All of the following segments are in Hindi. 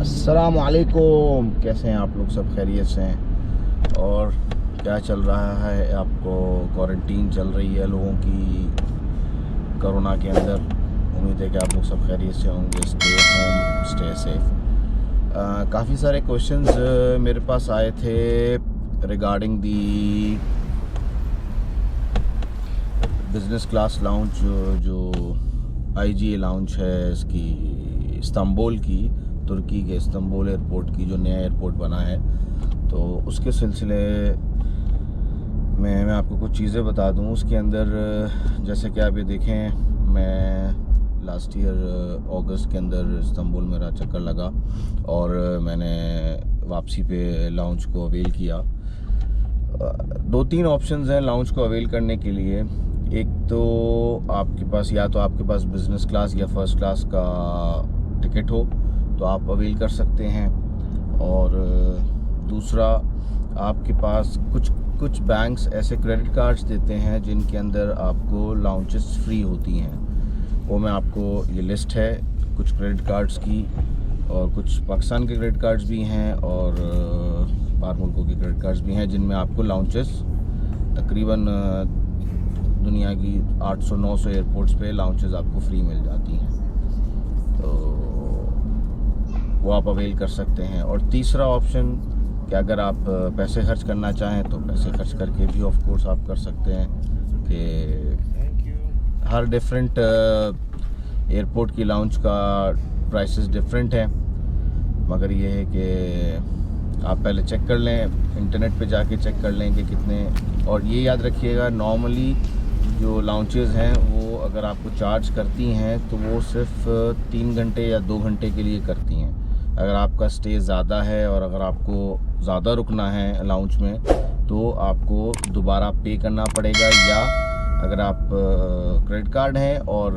अस्सलामुअलैकुम, कैसे हैं आप लोग? सब खैरियत से हैं? और क्या चल रहा है? आपको क्वारंटीन चल रही है लोगों की कोरोना के अंदर। उम्मीद है कि आप लोग सब खैरियत से होंगे। Stay home, stay safe. काफ़ी सारे क्वेश्चंस मेरे पास आए थे regarding the business class lounge जो IGA लाउंज है इसकी इस्तांबुल की, तुर्की के इस्तांबुल एयरपोर्ट की, जो नया एयरपोर्ट बना है। तो उसके सिलसिले में मैं आपको कुछ चीज़ें बता दूं। उसके अंदर जैसे कि आप ये देखें, मैं लास्ट ईयर अगस्त के अंदर इस्तांबुल मेरा चक्कर लगा और मैंने वापसी पे लाउंज को अवेल किया। 2-3 ऑप्शंस हैं लाउंज को अवेल करने के लिए। एक तो आपके पास, या तो आपके पास बिज़नेस क्लास या फर्स्ट क्लास का टिकट हो तो आप अवेल कर सकते हैं। और दूसरा, आपके पास कुछ बैंक्स ऐसे क्रेडिट कार्ड्स देते हैं जिनके अंदर आपको लाउंजेस फ्री होती हैं। वो मैं आपको, ये लिस्ट है कुछ क्रेडिट कार्ड्स की, और कुछ पाकिस्तान के क्रेडिट कार्ड्स भी हैं और बाहर मुल्कों के क्रेडिट कार्ड्स भी हैं जिनमें आपको लाउंजेस तकरीबन दुनिया की 800-900 एयरपोर्ट्स पे लाउंजेस आपको फ्री मिल जाती हैं। तो वो आप अवेल कर सकते हैं। और तीसरा ऑप्शन कि अगर आप पैसे खर्च करना चाहें तो पैसे खर्च करके भी ऑफ कोर्स आप कर सकते हैं कि हर डिफरेंट एयरपोर्ट की लाउंज का प्राइसेस डिफरेंट हैं। मगर ये है कि आप पहले चेक कर लें, इंटरनेट पे जाके चेक कर लें कि कितने। और ये याद रखिएगा, नॉर्मली जो लाउंजेस हैं वो अगर आपको चार्ज करती हैं तो वो सिर्फ 3 घंटे या 2 घंटे के लिए करती हैं। अगर आपका स्टे ज़्यादा है और अगर आपको ज़्यादा रुकना है लाउंज में तो आपको दोबारा पे करना पड़ेगा। या अगर आप क्रेडिट कार्ड हैं और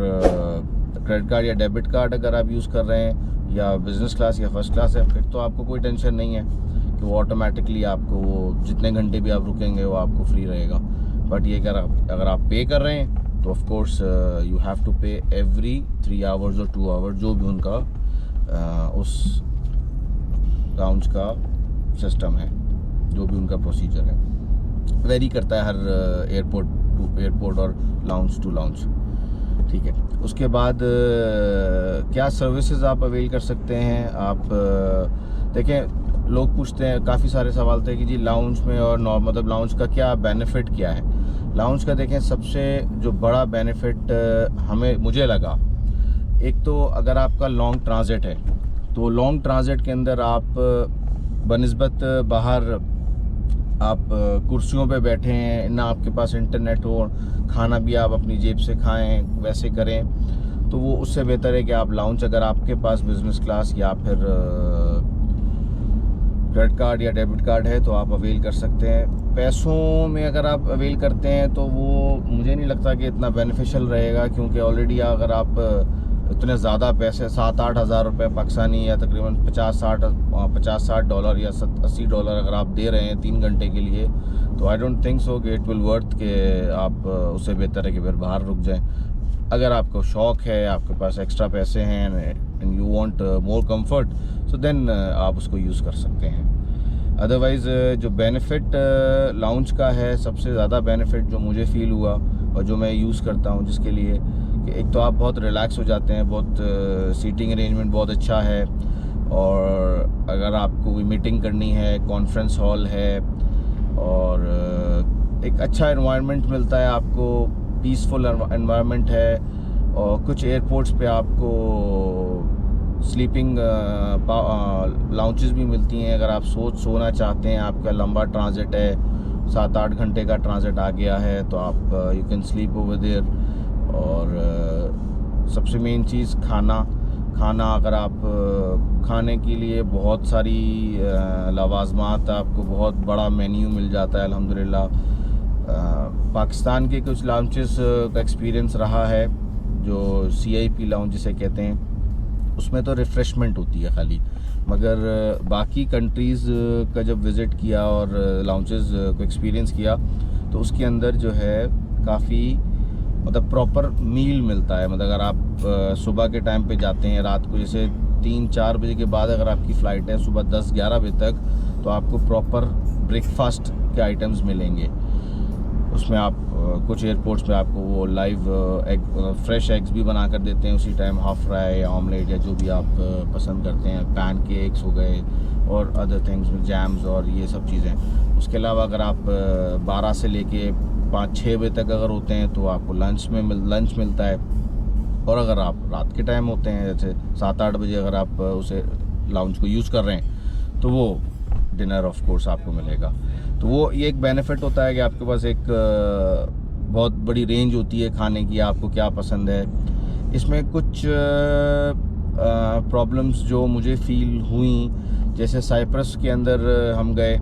क्रेडिट कार्ड या डेबिट कार्ड अगर आप यूज़ कर रहे हैं, या बिज़नेस क्लास या फर्स्ट क्लास है, फिर तो आपको कोई टेंशन नहीं है कि वो ऑटोमेटिकली आपको वो जितने घंटे भी आप रुकेंगे वो आपको फ्री रहेगा। बट ये अगर आप पे कर रहे हैं तो of course you have to pay every 3 hours और 2 आवर्स, जो भी उनका उस लाउंज का सिस्टम है, जो भी उनका प्रोसीजर है, वेरी करता है हर एयरपोर्ट टू एयरपोर्ट और लाउंज टू लाउंज। ठीक है। उसके बाद क्या सर्विसेज आप अवेल कर सकते हैं? आप देखें, लोग पूछते हैं, काफ़ी सारे सवाल थे कि जी लाउंज में और मतलब लाउंज का क्या बेनिफिट क्या है। लाउंज का देखें, सबसे जो बड़ा बेनिफिट मुझे लगा, एक तो अगर आपका लॉन्ग ट्रांजिट है तो लॉन्ग ट्रांजिट के अंदर आप बनिस्बत बाहर आप कुर्सियों पे बैठे हैं, ना आपके पास इंटरनेट हो, खाना भी आप अपनी जेब से खाएं, वैसे करें, तो वो उससे बेहतर है कि आप लाउंज, अगर आपके पास बिज़नेस क्लास या फिर क्रेडिट कार्ड या डेबिट कार्ड है तो आप अवेल कर सकते हैं। पैसों में अगर आप अवेल करते हैं तो वो मुझे नहीं लगता कि इतना बेनिफिशियल रहेगा, क्योंकि ऑलरेडी अगर आप इतने ज़्यादा पैसे, 7-8 हज़ार रुपये पाकिस्तानी या तकरीबन $50-60 या $80 अगर आप दे रहे हैं 3 घंटे के लिए, तो आई डोंट थिंक सो कि इट विल वर्थ के आप उससे बेहतर है कि फिर बाहर रुक जाएं। अगर आपको शौक़ है, आपके पास एक्स्ट्रा पैसे हैं and you want more comfort, so then आप उसको यूज़ कर सकते हैं। अदरवाइज़ जो बेनिफिट लाउंज का है, सबसे ज़्यादा बेनिफिट जो मुझे फ़ील हुआ और जो मैं यूज़ करता हूँ, जिसके लिए कि एक तो आप बहुत रिलैक्स हो जाते हैं, बहुत सीटिंग अरेंजमेंट बहुत अच्छा है। और अगर आपको कोई मीटिंग करनी है, कॉन्फ्रेंस हॉल है, और एक अच्छा एनवायरनमेंट मिलता है आपको, पीसफुल एनवायरनमेंट है। और कुछ एयरपोर्ट्स पे आपको स्लीपिंग लाउंजेस भी मिलती हैं। अगर आप सोना चाहते हैं, आपका लंबा ट्रांजिट है, 7-8 घंटे का ट्रांजिट आ गया है, तो आप you can sleep over there. और सबसे मेन चीज़ खाना अगर आप खाने के लिए बहुत सारी लवाज़मात, आपको बहुत बड़ा मेन्यू मिल जाता है अल्हम्दुलिल्लाह। पाकिस्तान के कुछ लाउंजेस का एक्सपीरियंस रहा है, जो CIP लाउंज जिसे कहते हैं, उसमें तो रिफ़्रेशमेंट होती है खाली। मगर बाकी कंट्रीज़ का जब विज़िट किया और लाउंजेस को एक्सपीरियंस किया तो उसके अंदर जो है काफ़ी मतलब प्रॉपर मील मिलता है। मतलब अगर आप सुबह के टाइम पे जाते हैं, रात को जैसे 3-4 बजे के बाद अगर आपकी फ़्लाइट है सुबह 10-11 बजे तक, तो आपको प्रॉपर ब्रेकफास्ट के आइटम्स मिलेंगे। उसमें आप कुछ एयरपोर्ट्स पे आपको वो लाइव एग, फ्रेश एग्स भी बना कर देते हैं उसी टाइम, हाफ फ्राई या ऑमलेट या जो भी आप पसंद करते हैं, पैन केक्स हो गए और अदर थिंग्स, जैम्स और ये सब चीज़ें। उसके अलावा अगर आप 12 से लेके 5-6 बजे तक अगर होते हैं तो आपको लंच मिलता है। और अगर आप रात के टाइम होते हैं जैसे 7-8 बजे अगर आप उसे लाउंज को यूज़ कर रहे हैं तो वो डिनर ऑफ कोर्स आपको मिलेगा। तो वो ये एक बेनिफिट होता है कि आपके पास एक बहुत बड़ी रेंज होती है खाने की, आपको क्या पसंद है। इसमें कुछ प्रॉब्लम्स जो मुझे फील हुई, जैसे साइप्रस के अंदर हम गए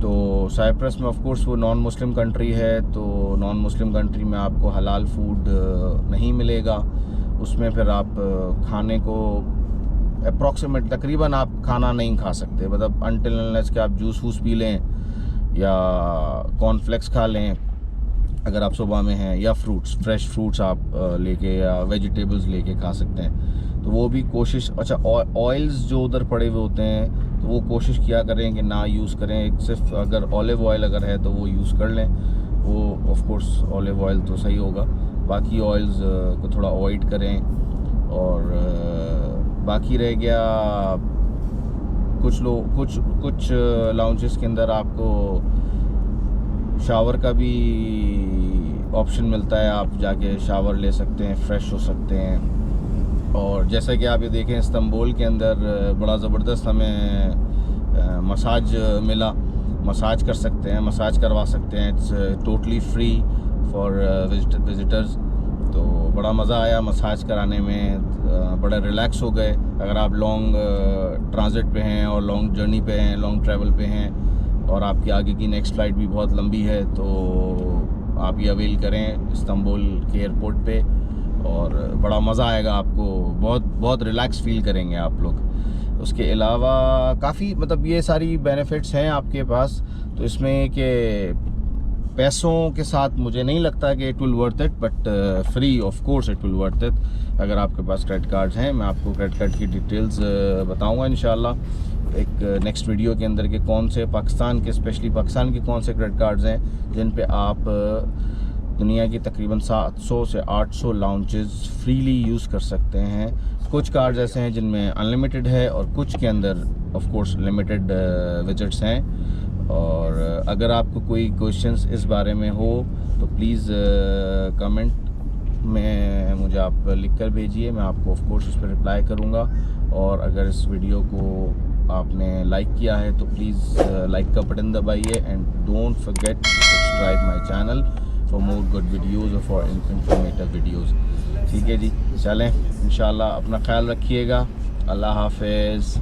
तो साइप्रस में ऑफ कोर्स वो नॉन मुस्लिम कंट्री है, तो नॉन मुस्लिम कंट्री में आपको हलाल फूड नहीं मिलेगा। उसमें फिर आप खाने को अप्रॉक्सीमेट तकरीबन आप खाना नहीं खा सकते, मतलब अनटिल अनलेस कि आप जूस वूस पी लें या कॉर्नफ्लेक्स खा लें अगर आप सुबह में हैं, या फ्रेश फ्रूट्स आप लेके या वेजिटेबल्स लेके खा सकते हैं। तो वो भी कोशिश, अच्छा ऑयल्स जो उधर पड़े हुए होते हैं तो वो कोशिश किया करें कि ना यूज़ करें, सिर्फ अगर ऑलिव ऑयल अगर है तो वो यूज़ कर लें, वो ऑफ कोर्स ऑलिव ऑयल तो सही होगा, बाकी ऑयल्स को थोड़ा अवॉइड करें। और बाकी रह गया कुछ लाउंजेस के अंदर आपको शावर का भी ऑप्शन मिलता है, आप जाके शावर ले सकते हैं, फ्रेश हो सकते हैं। और जैसा कि आप ये देखें इस्तांबुल के अंदर बड़ा ज़बरदस्त हमें मसाज मिला, मसाज कर सकते हैं, मसाज करवा सकते हैं, it's totally free for visitors. तो बड़ा मज़ा आया मसाज कराने में, बड़ा रिलैक्स हो गए। अगर आप लॉन्ग ट्रांजिट पे हैं और लॉन्ग जर्नी पे हैं, लॉन्ग ट्रैवल पे हैं और आपकी आगे की नेक्स्ट फ़्लाइट भी बहुत लंबी है, तो आप ये अवेल करें इस्तांबुल के एयरपोर्ट पे और बड़ा मज़ा आएगा आपको, बहुत रिलैक्स फील करेंगे आप लोग। उसके अलावा काफ़ी मतलब ये सारी बेनिफिट्स हैं आपके पास, तो इसमें कि पैसों के साथ मुझे नहीं लगता कि it will worth it, but free of course it will worth it अगर आपके पास क्रेडिट कार्ड्स हैं। मैं आपको क्रेडिट कार्ड की डिटेल्स बताऊंगा इंशाल्लाह एक नेक्स्ट वीडियो के अंदर, के कौन से पाकिस्तान के, स्पेशली पाकिस्तान के कौन से क्रेडिट कार्ड्स हैं जिन पे आप दुनिया की तकरीबन 700 से 800 लाउंजेस फ्रीली यूज़ कर सकते हैं। कुछ कार्ड्स ऐसे हैं जिनमें अनलिमिटेड है और कुछ के अंदर ऑफ कोर्स लिमिटेड विजिट्स हैं। और अगर आपको कोई क्वेश्चंस इस बारे में हो तो प्लीज़ कमेंट में मुझे आप लिख कर भेजिए, मैं आपको ऑफ कोर्स उस पर रिप्लाई करूँगा। और अगर इस वीडियो को आपने लाइक किया है तो प्लीज़ लाइक का बटन दबाइए and don't forget to subscribe my channel for more good videos और फॉर इंफॉर्मेटिव वीडियोज़। ठीक है जी, चलें इंशाल्लाह, अपना ख्याल रखिएगा, अल्लाह हाफिज़।